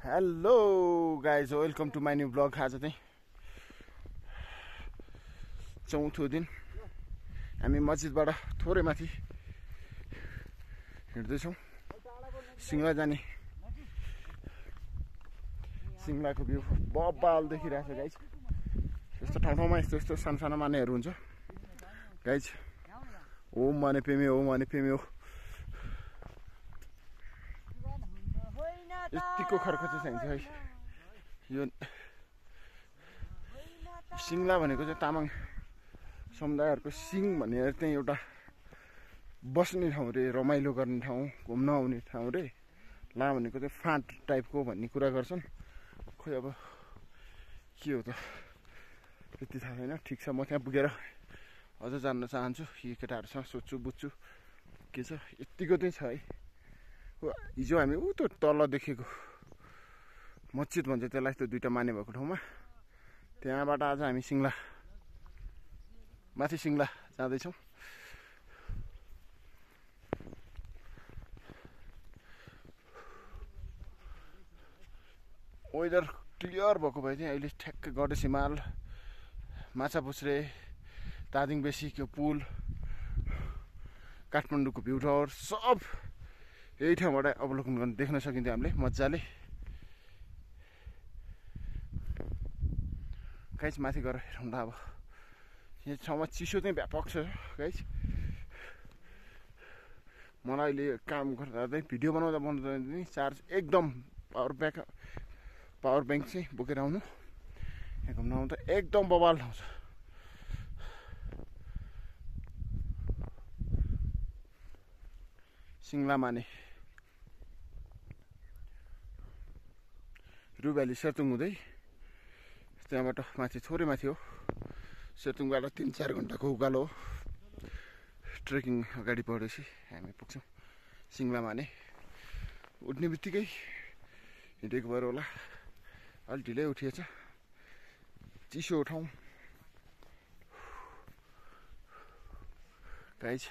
Hello guys welcome to my new blog. आज चाहिँ चौथो दिन हामी मस्जिदबाट थोरै माथि हिँड्दैछौँ सिङ्ला जाने। सिङ्लाको भ्यू बब्बाल देखिरहेको छ गाइज। यस्तो ठाउँ यस्तो यस्तो सानो सानो मानेहरू हुन्छ गाइज। ओम माने पेमे हो, माने पेमे हो। यतिको खर्च चाहिँ चाहिन्छ है। यो सिङ्ला भनेको चाहिँ तामाङ समुदायहरूको सिङ भनेर चाहिँ एउटा बस्ने ठाउँ रे, रमाइलो गर्ने ठाउँ, घुम्न आउने ठाउँ रे। ला भनेको चाहिँ फाँट टाइपको भन्ने कुरा गर्छन्। खोइ अब के हो त त्यति थाहा छैन। ठिक छ, म त्यहाँ पुगेर अझ जान्न चाहन्छु। यी केटाहरूसँग सोध्छु बुझ्छु के छ। यतिको चाहिँ छ है। हिजो हामी त्यो तल देखेको मस्जिद भन्छ त्यसलाई, त्यो दुईटा माने भएको ठाउँमा, त्यहाँबाट आज हामी सिङ्ला माथि सिङ्ला जाँदैछौँ। वेदर क्लियर भएको भए चाहिँ अहिले ठ्याक्कै गडेस हिमाल, माछापुच्छ्रे, तादिङ बेसीको पुल, काठमाडौँको भ्यू टावर सब यही ठाउँबाट अवलोकन गर्न देख्न सकिन्थ्यो हामीले मजाले। गाइज माथि गएर हेरौँला। अब यहाँ ठाउँमा चिसो चाहिँ व्यापक छ गाइज। मलाई अहिले काम गर्दा चाहिँ भिडियो बनाउँदा नि चार्ज एकदम पावर ब्याङ्क चाहिँ बोकेर आउनु। यहाँ घुम्न आउँदा एकदम बवाल आउँछ। सिङ्ला माने रुभ्याली सेर्तुङ हुँदै त्यहाँबाट माथि थोरै माथि हो। सेर्तुङबाट 3-4 घन्टाको उकालो हो। ट्रेकिङ अगाडि बढेपछि हामी पुग्छौँ सिङ्ला माने। उठ्ने बित्तिकै हिँडेको भएर होला अलि ढिलै उठिएछ। चिसो ठाउँ गाइज।